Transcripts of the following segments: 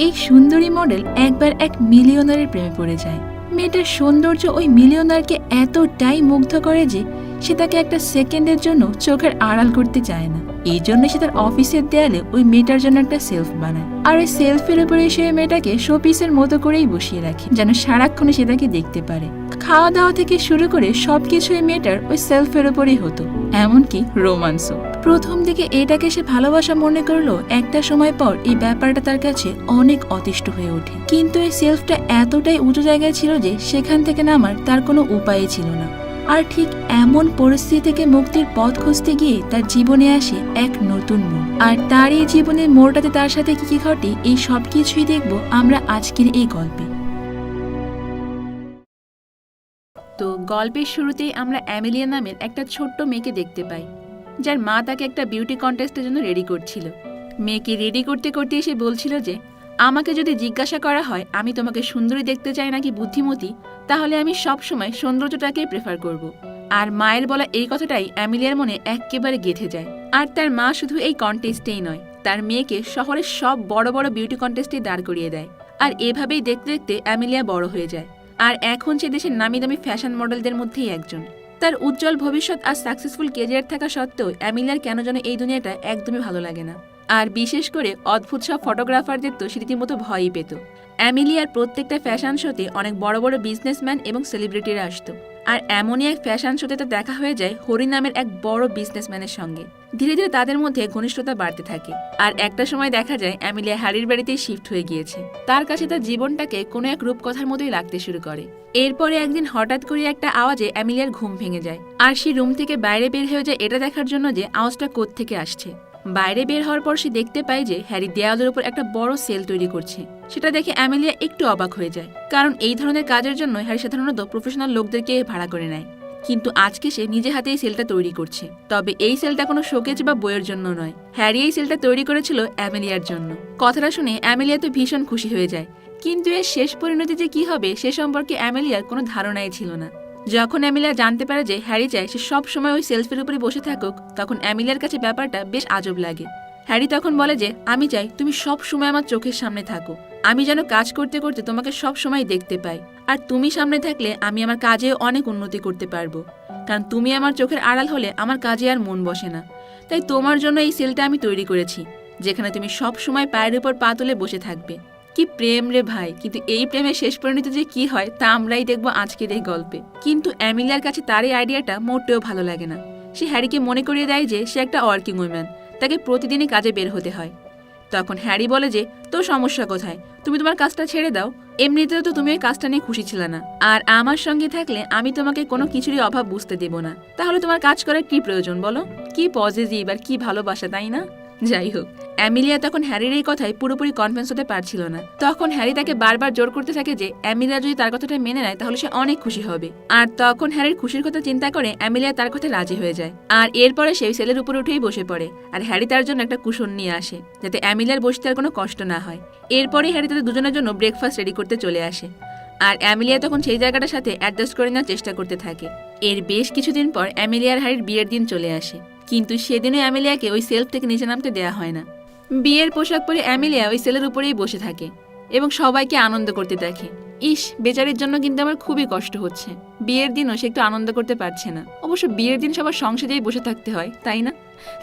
এই সুন্দরী মডেল একবার এক মিলিয়নারের প্রেমে পড়ে যায়। মেয়েটার সৌন্দর্য ওই মিলিয়নারকে এতটাই মুগ্ধ করে যে সে তাকে একটা সেকেন্ডের জন্য চোখের আড়াল করতে চায় না। এই জন্য সে তার অফিসের দেয়ালে ওই মেয়েটার জন্য একটা সেলফ বানায়, আর ওই সেলফের উপরে সে মেয়েটাকে শোপিসের মতো করেই বসিয়ে রাখে, যেন সারাক্ষণে সে তাকে দেখতে পারে। খাওয়া দাওয়া থেকে শুরু করে সবকিছু এই মেয়েটার ওই সেলফের উপরেই হতো, এমনকি রোমান্সও। প্রথম দিকে এটাকে সে ভালোবাসা মনে করলো, একটা সময় পর এই ব্যাপারটা তার কাছে অনেক অতিষ্ঠ হয়ে ওঠে। কিন্তু এই সেলফটা এতটাই উঁচু জায়গায় ছিল যে সেখান থেকে নামার তার কোনো উপায়ই ছিল না। আর ঠিক এমন পরিস্থিতি থেকে মুক্তির পথ খুঁজতে গিয়ে তার জীবনে আসে এক নতুন মোড়। আর তার এই জীবনের মোড়টাতে তার সাথে কি কি ঘটে, এই সবকিছুই দেখবো আমরা আজকের এই গল্পে। তো গল্পের শুরুতেই আমরা অ্যামেলিয়া নামের একটা ছোট্ট মেয়েকে দেখতে পাই, যার মা তাকে একটা বিউটি কন্টেস্টের জন্য রেডি করছিল। মেয়েকে রেডি করতে করতে এসে বলছিল যে, আমাকে যদি জিজ্ঞাসা করা হয় আমি তোমাকে সুন্দরী দেখতে চাই নাকি বুদ্ধিমতী, তাহলে আমি সবসময় সৌন্দর্যটাকে প্রেফার করব। আর মায়ের বলা এই কথাটাই অ্যামেলিয়ার মনে একেবারে গেঁথে যায়। আর তার মা শুধু এই কন্টেস্টেই নয়, তার মেয়েকে শহরের সব বড় বড় বিউটি কন্টেস্টে দাঁড় করিয়ে দেয়। আর এভাবেই দেখতে দেখতে অ্যামেলিয়া বড় হয়ে যায়, আর এখন সে দেশের নামি দামি ফ্যাশন মডেলদের মধ্যেই একজন। তার উজ্জ্বল ভবিষ্যৎ আর সাকসেসফুল কেরিয়ার থাকা সত্ত্বেও অ্যামেলিয়ার কেন যেন এই দুনিয়াটা একদমই ভালো লাগে না। আর বিশেষ করে অদ্ভুত সব ফটোগ্রাফারদের তো সে রীতিমতো ভয়ই পেত। অ্যামেলিয়ার প্রত্যেকটা ফ্যাশন শোতে অনেক বড় বড় বিজনেসম্যান এবং সেলিব্রিটিরা আসতো। আর এমনই এক ফ্যাশন শোতে তো দেখা হয়ে যায় হরি নামের এক বড় বিজনেসম্যানের সঙ্গে। ধীরে ধীরে তাদের মধ্যে ঘনিষ্ঠতা বাড়তে থাকে। আর একটা সময় দেখা যায় অ্যামেলিয়া হ্যারির বাড়িতেই শিফট হয়ে গিয়েছে। তার কাছে তার জীবনটাকে কোনো এক রূপকথার মতোই লাগতে শুরু করে। এরপরে একদিন হঠাৎ করে একটা আওয়াজে অ্যামেলিয়ার ঘুম ভেঙে যায়, আর সে রুম থেকে বাইরে বের হয়ে যায় এটা দেখার জন্য যে আওয়াজটা কোত্থেকে আসছে। বাইরে বের হওয়ার পর সে দেখতে পায় যে হ্যারি দেওয়ালের উপর একটা বড় সেল তৈরি করছে। সেটা দেখে অ্যামেলিয়া একটু অবাক হয়ে যায়, কারণ এই ধরনের কাজের জন্য হ্যারি সাধারণত প্রফেশনাল লোকদেরকে ভাড়া করে নেয়। কিন্তু আজকে সে নিজে হাতে এই সেলটা তৈরি করছে। তবে এই সেলটা কোনো শোকেজ বা বইয়ের জন্য নয়, হ্যারি এই সেলটা তৈরি করেছিল অ্যামেলিয়ার জন্য। কথাটা শুনে অ্যামেলিয়া তো ভীষণ খুশি হয়ে যায়, কিন্তু এর শেষ পরিণতি যে কি হবে সে সম্পর্কে অ্যামেলিয়ার কোনো ধারণাই ছিল না। যখন অ্যামেলিয়া জানতে পারে যে হ্যারি চায় সে সব সময় ওই সেলফের উপরে বসে থাকুক, তখন অ্যামেলিয়ার কাছে ব্যাপারটা বেশ আজব লাগে। হ্যারি তখন বলে যে, আমি চাই তুমি সব সময় আমার চোখের সামনে থাকো, আমি যেন কাজ করতে করতে তোমাকে সব সময় দেখতে পাই। আর তুমি সামনে থাকলে আমি আমার কাজেও অনেক উন্নতি করতে পারবো, কারণ তুমি আমার চোখের আড়াল হলে আমার কাজে আর মন বসে না। তাই তোমার জন্য এই সেলটা আমি তৈরি করেছি, যেখানে তুমি সব সময় পায়ের উপর পা তুলে বসে থাকবে। কি প্রেম রে ভাই! কিন্তু এই প্রেমের শেষ পরিণতি যে কি হয় তা আমরাই দেখবো আজকের এই গল্পে। কিন্তু অ্যামেলিয়ার কাছে তার এই আইডিয়াটা মোটেও ভালো লাগে না। সে হ্যারিকে মনে করিয়ে দেয় যে সে একটা ওয়ার্কিং উইম্যান, তাকে প্রতিদিনই কাজে বের হতে হয়। তখন হ্যারি বলে যে, তোর সমস্যা কোথায়? তুমি তোমার কাজটা ছেড়ে দাও। এমনিতেও তো তুমি ওই কাজটা নিয়ে খুশি ছিল না, আর আমার সঙ্গে থাকলে আমি তোমাকে কোনো কিছুরই অভাব বুঝতে দেব না। তাহলে তোমার কাজ করার কি প্রয়োজন বলো? কি পজিটিভ আর কি ভালোবাসা, তাই না? যাই হোক, অ্যামেলিয়া তখন হ্যারির এই কথায় পুরোপুরি কনভিন্স হতে পারছিল না। তখন হ্যারি তাকে বারবার জোর করতে থাকে যে অ্যামেলিয়া যদি তার কথাটা মেনে নেয় তাহলে সে অনেক খুশি হবে। আর তখন হ্যারির খুশির কথা চিন্তা করে অ্যামেলিয়া তার কথা রাজি হয়ে যায়। আর এরপরে সেই সেলের উপরে উঠেই বসে পড়ে, আর হ্যারি তার জন্য একটা কুশন নিয়ে আসে যাতে অ্যামেলিয়ার বসতে আর কোনো কষ্ট না হয়। এরপরে হ্যারি তাদের দুজনের জন্য ব্রেকফাস্ট রেডি করতে চলে আসে, আর অ্যামেলিয়া তখন সেই জায়গাটার সাথে অ্যাডজাস্ট করে নেওয়ার চেষ্টা করতে থাকে। এর বেশ কিছুদিন পর অ্যামেলিয়ার হ্যারির বিয়ের দিন চলে আসে, কিন্তু সেদিনও অ্যামেলিয়াকে ওই সেলফ থেকে নিচে নামতে দেওয়া হয় না। বিয়ের পোশাক পরে অ্যামেলিয়া ওই সেলের উপরেই বসে থাকে এবং সবাইকে আনন্দ করতে দেখে। ইস, বেচারির জন্য কিন্তু আমার খুবই কষ্ট হচ্ছে। বিয়ের দিনও সে একটু আনন্দ করতে পারছে না। অবশ্য বিয়ের দিন সবার সংসারেই বসে থাকতে হয়, তাই না?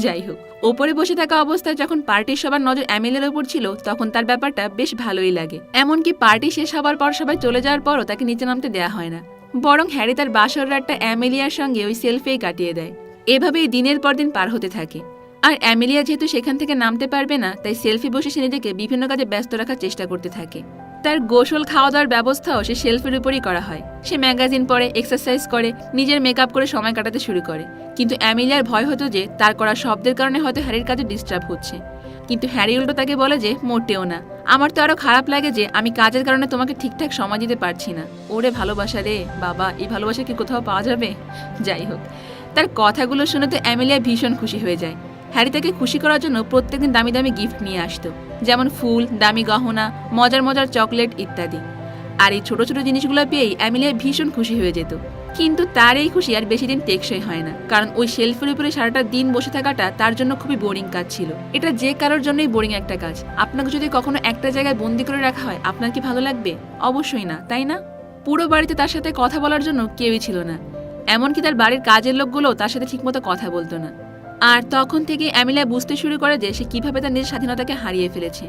যাই হোক, ওপরে বসে থাকা অবস্থায় যখন পার্টির সবার নজর অ্যামেলিয়ার উপর ছিল তখন তার ব্যাপারটা বেশ ভালোই লাগে। এমনকি পার্টি শেষ হবার পর সবাই চলে যাওয়ার পরও তাকে নিচে নামতে দেওয়া হয় না, বরং হ্যারি তার বাসর রাতটা অ্যামেলিয়ার সঙ্গে ওই সেলফেই কাটিয়ে দেয়। এভাবেই দিনের পর দিন পার হতে থাকে। আর অ্যামেলিয়া যেহেতু সেখান থেকে নামতে পারবে না, তাই সেলফি বসে সে নিজেকে বিভিন্ন কাজে ব্যস্ত রাখার চেষ্টা করতে থাকে। তার গোসল খাওয়া দাওয়ার ব্যবস্থাও সে শেলফের উপরই করা হয়। সে ম্যাগাজিন পড়ে, এক্সারসাইজ করে, নিজের মেকআপ করে সময় কাটাতে শুরু করে। কিন্তু অ্যামেলিয়ার ভয় হতো যে তার করা শব্দের কারণে হয়তো হ্যারির কাজে ডিস্টার্ব হচ্ছে। কিন্তু হ্যারি উল্টো তাকে বলে যে, মোটেও না, আমার তো আরো খারাপ লাগে যে আমি কাজের কারণে তোমাকে ঠিকঠাক সময় দিতে পারছি না। ওরে ভালোবাসা রে বাবা, এই ভালোবাসা কি কোথাও পাওয়া যাবে? যাই হোক, তার কথাগুলো শুনে তো অ্যামেলিয়া ভীষণ খুশি হয়ে যায়। হ্যারি তাকে খুশি করার জন্য প্রত্যেকদিন দামি দামি গিফট নিয়ে আসতো, যেমন ফুল, দামি গহনা, মজার মজার চকলেট ইত্যাদি। আর এই ছোট ছোট জিনিসগুলো পেয়েই অ্যামেলিয়া ভীষণ খুশি হয়ে যেত। কিন্তু তার এই খুশি আর বেশি দিন টেকসই হয় না, কারণ ওই শেলফের উপরে সারাটা দিন বসে থাকাটা তার জন্য খুবই বোরিং কাজ ছিল। এটা যে কারোর জন্যই বোরিং একটা কাজ। আপনাকে যদি কখনো একটা জায়গায় বন্দি করে রাখা হয়, আপনার কি ভালো লাগবে? অবশ্যই না, তাই না? পুরো বাড়িতে তার সাথে কথা বলার জন্য কেউই ছিল না, এমনকি তার বাড়ির কাজের লোকগুলো তার সাথে ঠিকমতো কথা বলতো না। আর তখন থেকে অ্যামিলিয়া বুঝতে শুরু করে যে সে কিভাবে তার নিজের স্বাধীনতাকে হারিয়ে ফেলেছে।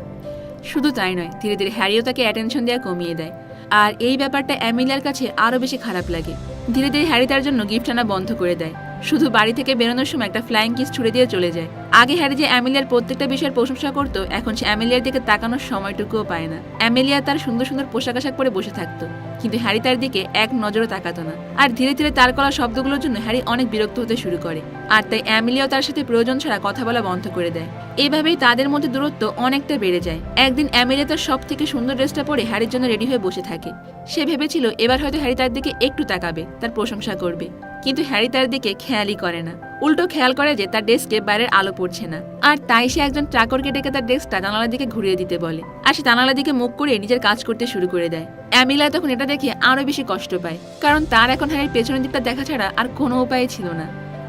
শুধু তাই নয়, ধীরে ধীরে হ্যারিও তাকে অ্যাটেনশন দেওয়া কমিয়ে দেয়। আর এই ব্যাপারটা অ্যামিলিয়ার কাছে আরও বেশি খারাপ লাগে। ধীরে ধীরে হ্যারি তার জন্য গিফট আনা বন্ধ করে দেয়, শুধু বাড়ি থেকে বেরোনোর সময় একটা ফ্লাইং কিস ছুড়ে দিয়ে চলে যায়। আগে হ্যারি যে অ্যামিলিয়ার প্রত্যেকটা বিষয়ের প্রশংসা করতো, এখন সে অ্যামিলিয়ার দিকে তাকানোর সময়টুকুও পায় না। অ্যামিলিয়া তার সুন্দর সুন্দর পোশাক আশাক পরে বসে থাকতো, কিন্তু হ্যারি তার দিকে এক নজরও তাকাতো না। আর ধীরে ধীরে তার করা শব্দগুলোর জন্য হ্যারি অনেক বিরক্ত হতে শুরু করে, আর তাই অ্যামিলিয়াও তার সাথে প্রয়োজন ছাড়া কথা বলা বন্ধ করে দেয়। এভাবেই তাদের মধ্যে দূরত্ব অনেকটা বেড়ে যায়। একদিন অ্যামিলিয়া তার সব থেকে সুন্দর ড্রেসটা পরে হ্যারির জন্য রেডি হয়ে বসে থাকে। সে ভেবেছিল এবার হয়তো হ্যারি তার দিকে একটু তাকাবে, তার প্রশংসা করবে, কিন্তু হ্যারি তার দিকে খেয়ালই করে না। উল্টো খেয়াল করে যে তার ডেস্কে বাইরের আলো পড়ছে না, আর তাই সে একজন চাকরকে ডেকে তার ডেস্কটা জানালার দিকে ঘুরিয়ে দিতে বলে, আর সে জানালার দিকে মুখ করে নিজের কাজ করতে শুরু করে দেয়। অ্যামিলিয়া তখন এটা দেখে আরো বেশি কষ্ট পায়, কারণ তার এখন হ্যারির পেছনের দিকটা দেখা ছাড়া আর কোনো উপায় ছিল না।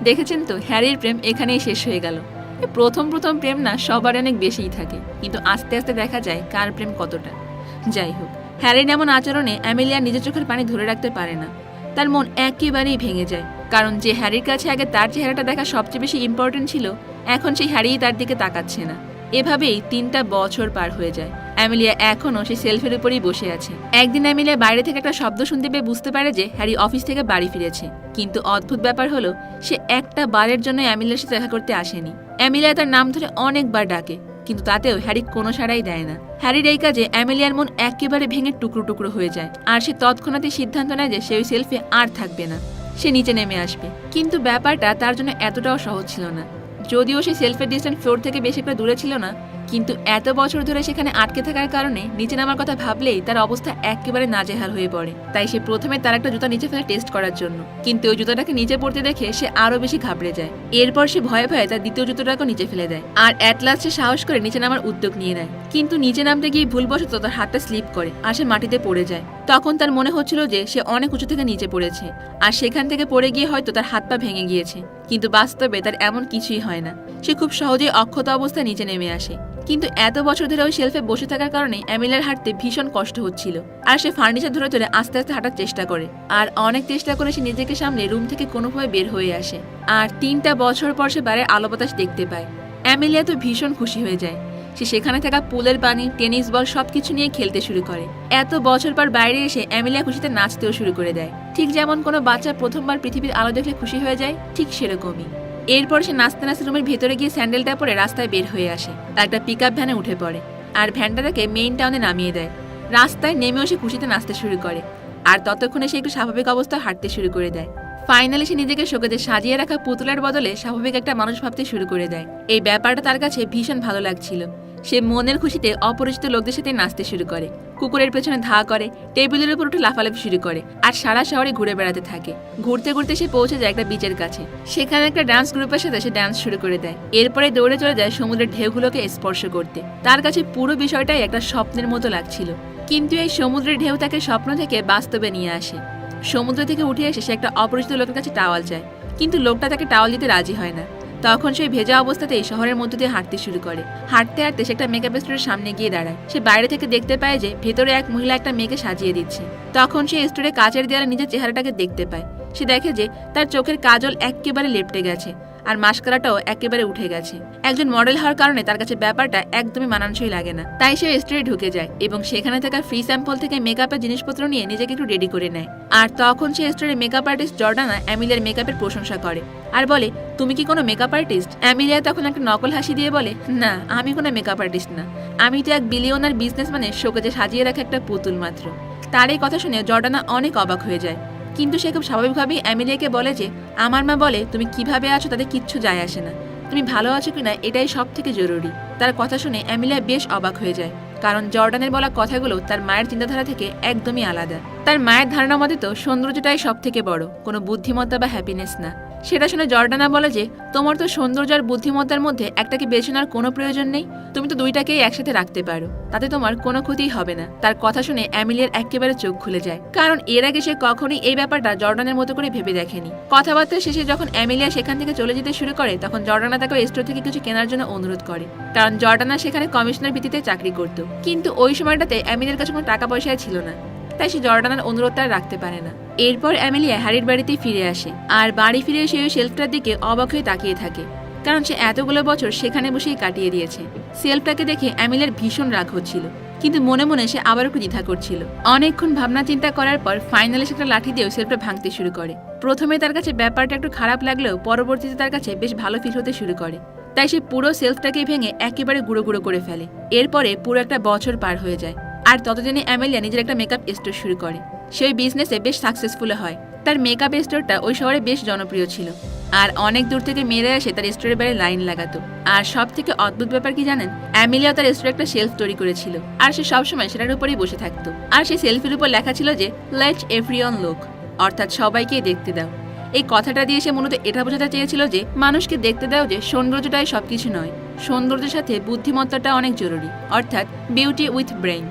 দেখেছেন তো, হ্যারির প্রেম এখানেই শেষ হয়ে গেল। প্রথম প্রথম প্রেম না সবার অনেক বেশিই থাকে, কিন্তু আস্তে আস্তে দেখা যায় কার প্রেম কতটা। যাই হোক, হ্যারির এমন আচরণে অ্যামিলিয়া নিজের চোখের পানি ধরে রাখতে পারে না। তার মন একেবারেই ভেঙে যায়, কারণ যে হ্যারির কাছে আগে তার চেহারাটা দেখা সবচেয়ে বেশি ইম্পর্টেন্ট ছিল, এখন সেই হ্যারিই তার দিকে তাকাচ্ছে না। এভাবেই 3টা বছর পার হয়ে যায়। অ্যামিলিয়া এখনও সেই সেলফের উপরেই বসে আছে। একদিন অ্যামিলিয়া বাইরে থেকে একটা শব্দ শুনতে পেয়ে বুঝতে পারে যে হ্যারি অফিস থেকে বাড়ি ফিরেছে, কিন্তু অদ্ভুত ব্যাপার হলো সে একটা বারের জন্য অ্যামিলিয়ার সাথে দেখা করতে আসেনি। অ্যামিলিয়া তার নাম ধরে অনেকবার ডাকে, কিন্তু তাতেও হ্যারি কোনো সাড়াই দেয় না। হ্যারির এই কাজে অ্যামিলিয়ার মন একেবারে ভেঙে টুকরো টুকরো হয়ে যায়, আর সে তৎক্ষণাৎই সিদ্ধান্ত নেয় যে সে ওই সেলফে আর থাকবে না, সে নিচে নেমে আসবে। কিন্তু ব্যাপারটা তার জন্য এতটাও সহজ ছিল না। যদিও সে সেলফের ডিস্টেন্স ফ্লোর থেকে বেশি একটা দূরে ছিল না, কিন্তু এত বছর ধরে সেখানে আটকে থাকার কারণে নিচে নামার কথা ভাবলেই তার অবস্থা একেবারে নাজেহাল হয়ে পড়ে। তাই সে প্রথমে তার একটা জুতা নিচে ফেলে টেস্ট করার জন্য, কিন্তু ওই জুতাটাকে নিচে পড়তে দেখে সে আরো বেশি ঘাবড়ে যায়। এরপর সে ভয়ে ভয়ে তার দ্বিতীয় জুতোটাকেও নিচে ফেলে দেয়, আর অ্যাট লাস্ট সে সাহস করে নিচে নামার উদ্যোগ নিয়ে নেয়। কিন্তু নিচে নামতে গিয়ে ভুলবশত তার হাতটা স্লিপ করে আর সে মাটিতে পড়ে যায়। তখন তার মনে হচ্ছিল যে সে অনেক উঁচু থেকে নিচে পড়েছে, আর সেখান থেকে পড়ে গিয়ে হয়তো তার হাত পা ভেঙে গিয়েছে, কিন্তু বাস্তবে তার এমন কিছুই হয় না। সে খুব সহজেই অক্ষত অবস্থায় নিচে নেমে আসে। কিন্তু এত বছর ধরে ওই শেলফে বসে থাকার কারণে অ্যামিলিয়ার হাঁটতে ভীষণ কষ্ট হচ্ছিল, আর সে ফার্নিচার ধরে ধরে আস্তে আস্তে হাঁটার চেষ্টা করে, আর অনেক চেষ্টা করে সে নিজেকে সামলে রুম থেকে কোনোভাবে বের হয়ে আসে। আর 3টা বছর পর সে বাইরের আলো বাতাস দেখতে পায়। অ্যামিলিয়া তো ভীষণ খুশি হয়ে যায়। সে সেখানে থাকা পুলের পানি, টেনিস বল সবকিছু নিয়ে খেলতে শুরু করে। এত বছর পর বাইরে এসে অ্যামিলিয়া খুশিতে নাচতেও শুরু করে দেয়। ঠিক যেমন কোনো বাচ্চা প্রথমবার পৃথিবীর আলো দেখলে খুশি হয়ে যায়, ঠিক সেরকমই। এরপর সে নাচতে নাচতে রুমের ভেতরে গিয়ে স্যান্ডেলটা পরে রাস্তায় বের হয়ে আসে। তার একটা পিক আপ ভ্যানে উঠে পড়ে, আর ভ্যানটা তাকে মেইন টাউনে নামিয়ে দেয়। রাস্তায় নেমেও সে খুশিতে নাচতে শুরু করে, আর ততক্ষণে সে একটু স্বাভাবিক অবস্থায় হাঁটতে শুরু করে দেয়। ফাইনালি সে নিজেকে শোকেজে সাজিয়ে রাখা পুতুলের বদলে স্বাভাবিক একটা মানুষ ভাবতে শুরু করে দেয়। এই ব্যাপারটা তার কাছে ভীষণ ভালো লাগছিল। সে মনের খুশিতে অপরিচিত লোকদের সাথে নাচতে শুরু করে, কুকুরের পেছনে ধা করে, টেবিলের উপর উঠে লাফালাফি শুরু করে, আর সারা শহরে ঘুরে বেড়াতে থাকে। ঘুরতে ঘুরতে সে পৌঁছে যায় একটা বিচের কাছে। সেখানে একটা ডান্স গ্রুপের সাথে সে ডান্স শুরু করে দেয়। এরপরে দৌড়ে চলে যায় সমুদ্রের ঢেউগুলোকে স্পর্শ করতে। তার কাছে পুরো বিষয়টাই একটা স্বপ্নের মতো লাগছিল, কিন্তু এই সমুদ্রের ঢেউ তাকে স্বপ্ন থেকে বাস্তবে নিয়ে আসে। সমুদ্র থেকে উঠে এসে সে একটা অপরিচিত লোকের কাছে টাওয়াল চায়, কিন্তু লোকটা তাকে টাওয়াল দিতে রাজি হয় না। তখন সেই ভেজা অবস্থাতেই শহরের মধ্য দিয়ে হাঁটতে শুরু করে। হাঁটতে হাঁটতে সে একটা মেকআপ স্টোরের সামনে গিয়ে দাঁড়ায়। সে বাইরে থেকে দেখতে পায় যে ভেতরে এক মহিলা একটা মেয়েকে সাজিয়ে দিচ্ছে। তখন সে স্টোরে কাচের দেয়ালে নিজের চেহারাটাকে দেখতে পায়। সে দেখে যে তার চোখের কাজল একেবারে লেপটে গেছে, আর মাস্কারাটাও একেবারে উঠে গেছে। একজন মডেল হওয়ার কারণে তার কাছে ব্যাপারটা একদমই মানানসই লাগে না। তাই সে স্টোরে ঢুকে যায় এবং সেখানে থাকা ফ্রি স্যাম্পল থেকে মেকআপের জিনিসপত্র নিয়ে নিজেকে একটু রেডি করে নেয়। আর তখন সে স্টোরে মেকআপ আর্টিস্ট জর্ডানা অ্যামিলিয়ার মেকআপের প্রশংসা করে আর বলে, তুমি কি কোনো মেকআপ আর্টিস্ট? অ্যামিলিয়া তখন একটা নকল হাসি দিয়ে বলে, না, আমি কোনো মেকআপ আর্টিস্ট না, আমি তো এক বিলিয়নার বিজনেসম্যানের শোকেজে সাজিয়ে রাখা একটা পুতুল মাত্র। তার এই কথা শুনে জর্ডানা অনেক অবাক হয়ে যায়, কিন্তু সে খুব স্বাভাবিকভাবেই অ্যামিলিয়াকে বলে যে, আমার মা বলে তুমি কিভাবে আছো তাতে কিচ্ছু যায় আসে না, তুমি ভালো আছো কিনা এটাই সব থেকে জরুরি। তার কথা শুনে অ্যামিলিয়া বেশ অবাক হয়ে যায়, কারণ জর্ডানের বলা কথাগুলো তার মায়ের চিন্তাধারা থেকে একদমই আলাদা। তার মায়ের ধারণা মতে তো সৌন্দর্যটাই সব থেকে বড়, কোনো বুদ্ধিমত্তা বা হ্যাপিনেস না। সেটা শুনে জর্ডানা বলে যে তোমার তো সৌন্দর্য আর বুদ্ধিমত্তার মধ্যে একটাকে বেছে নেওয়ার কোনো প্রয়োজন নেই, তুমি তো দুইটাকেই একসাথে রাখতে পারো, তাতে তোমার কোনো ক্ষতিই হবে না। তার কথা শুনে অ্যামিলিয়ার একেবারে চোখ খুলে যায়, কারণ এর আগে সে কখনোই এই ব্যাপারটা জর্ডানের মতো করে ভেবে দেখেনি। কথাবার্তা শেষে যখন অ্যামিলিয়া সেখান থেকে চলে যেতে শুরু করে তখন জর্ডানা তাকে স্টোর থেকে কিছু কেনার জন্য অনুরোধ করে, কারণ জর্ডানা সেখানে কমিশনের ভিত্তিতে চাকরি করত। কিন্তু ওই সময়টাতে অ্যামিলিয়ার কাছে কোনো টাকা পয়সা ছিল না, তাই সে জর্ডানার অনুরোধটা আর রাখতে পারে না। এরপর অ্যামিলিয়া হ্যারির বাড়িতেই ফিরে আসে, আর বাড়ি ফিরে এসে ওই শেলফটার দিকে অবাক হয়ে তাকিয়ে থাকে, কারণ সে এতগুলো বছর সেখানে বসেই কাটিয়ে দিয়েছে। শেলফটাকে দেখে অ্যামিলিয়ার ভীষণ রাগ হচ্ছিল, কিন্তু মনে মনে সে আবার একটু দ্বিধা করছিল। অনেকক্ষণ ভাবনা চিন্তা করার পর ফাইনালি সে একটা লাঠি দিয়েও শেলফটা ভাঙতে শুরু করে। প্রথমে তার কাছে ব্যাপারটা একটু খারাপ লাগলেও পরবর্তীতে তার কাছে বেশ ভালো ফিল হতে শুরু করে, তাই সে পুরো শেলফটাকে ভেঙে একেবারে গুঁড়ো গুঁড়ো করে ফেলে। এরপরে পুরো একটা বছর পার হয়ে যায়, আর ততদিনে অ্যামেলিয়া নিজের একটা মেকআপ স্টোর শুরু করে। সেই বিজনেসে বেশ সাকসেসফুল হয়। তার মেকআপ স্টোরটা ওই শহরে বেশ জনপ্রিয় ছিল, আর অনেক দূর থেকে মেয়েরা এসে তার স্টোরের বাইরে লাইন লাগাতো। আর সব থেকে অদ্ভুত ব্যাপার কি জানেন, অ্যামেলিয়া তার স্টোরে একটা শেলফ তৈরি করেছিল, আর সে সবসময় সেটার উপরেই বসে থাকতো। আর সেই সেলফির উপর লেখা ছিল যে লেট এভরিওয়ান লুক, অর্থাৎ সবাইকেই দেখতে দাও। এই কথাটা দিয়ে সে মূলত এটা বোঝাতে চেয়েছিল যে মানুষকে দেখতে দাও যে সৌন্দর্যটাই সবকিছু নয়, সৌন্দর্যের সাথে বুদ্ধিমত্তাটা অনেক জরুরি, অর্থাৎ বিউটি উইথ ব্রেইন।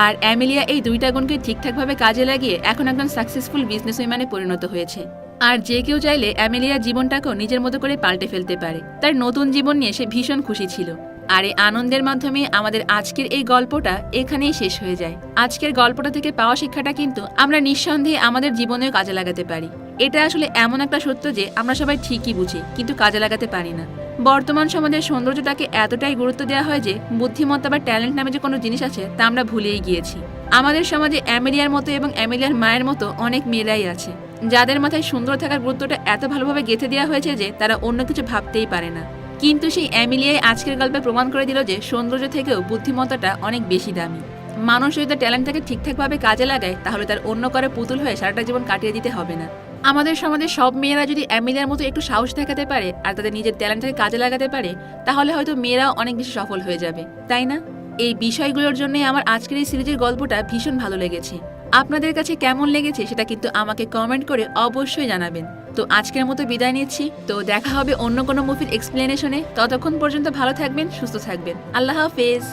আর অ্যামেলিয়া এই দুইটা গুণকে ঠিকঠাকভাবে কাজে লাগিয়ে এখন একজন সাকসেসফুল বিজনেসম্যানে পরিণত হয়েছে। আর যে কেউ চাইলে অ্যামেলিয়ার জীবনটাকেও নিজের মতো করে পাল্টে ফেলতে পারে। তার নতুন জীবন নিয়ে সে ভীষণ খুশি ছিল। আর এই আনন্দের মাধ্যমে আমাদের আজকের এই গল্পটা এখানেই শেষ হয়ে যায়। আজকের গল্পটা থেকে পাওয়া শিক্ষাটা কিন্তু আমরা নিঃসন্দেহে আমাদের জীবনেও কাজে লাগাতে পারি। এটা আসলে এমন একটা সত্য যে আমরা সবাই ঠিকই বুঝি, কিন্তু কাজে লাগাতে পারি না। বর্তমান সমাজের সৌন্দর্যটাকে এতটাই গুরুত্ব দেওয়া হয় যে বুদ্ধিমত্তা বা ট্যালেন্ট নামে যে কোনো জিনিস আছে তা আমরা ভুলেই গিয়েছি। আমাদের সমাজে অ্যামেলিয়ার মতো এবং অ্যামেলিয়ার মায়ের মতো অনেক মেয়েরাই আছে, যাদের মাথায় সুন্দর থাকার গুরুত্বটা এত ভালোভাবে গেঁথে দেওয়া হয়েছে যে তারা অন্য কিছু ভাবতেই পারে না। কিন্তু সেই অ্যামেলিয়াই আজকের গল্পে প্রমাণ করে দিল যে সৌন্দর্য থেকেও বুদ্ধিমত্তাটা অনেক বেশি দামি। মানুষ যদি তার ট্যালেন্টটাকে ঠিকঠাকভাবে কাজে লাগায়, তাহলে তার অন্য কারো পুতুল হয়ে সারাটা জীবন কাটিয়ে দিতে হবে না। আমাদের সমাজের সব মেয়েরা যদি অ্যামেলিয়ার মতো একটু সাহস দেখাতে পারে আর তাদের নিজের ট্যালেন্টটাকে কাজে লাগাতে পারে, তাহলে হয়তো মেয়েরাও অনেক বেশি সফল হয়ে যাবে, তাই না? এই বিষয়গুলোর জন্যই আমার আজকের এই সিরিজের গল্পটা ভীষণ ভালো লেগেছে। আপনাদের কাছে কেমন লেগেছে সেটা কিন্তু আমাকে কমেন্ট করে অবশ্যই জানাবেন। তো আজকের মতো বিদায় নিচ্ছি, তো দেখা হবে অন্য কোনো মুভির এক্সপ্লেনেশনে। ততক্ষণ পর্যন্ত ভালো থাকবেন, সুস্থ থাকবেন। আল্লাহ হাফেজ।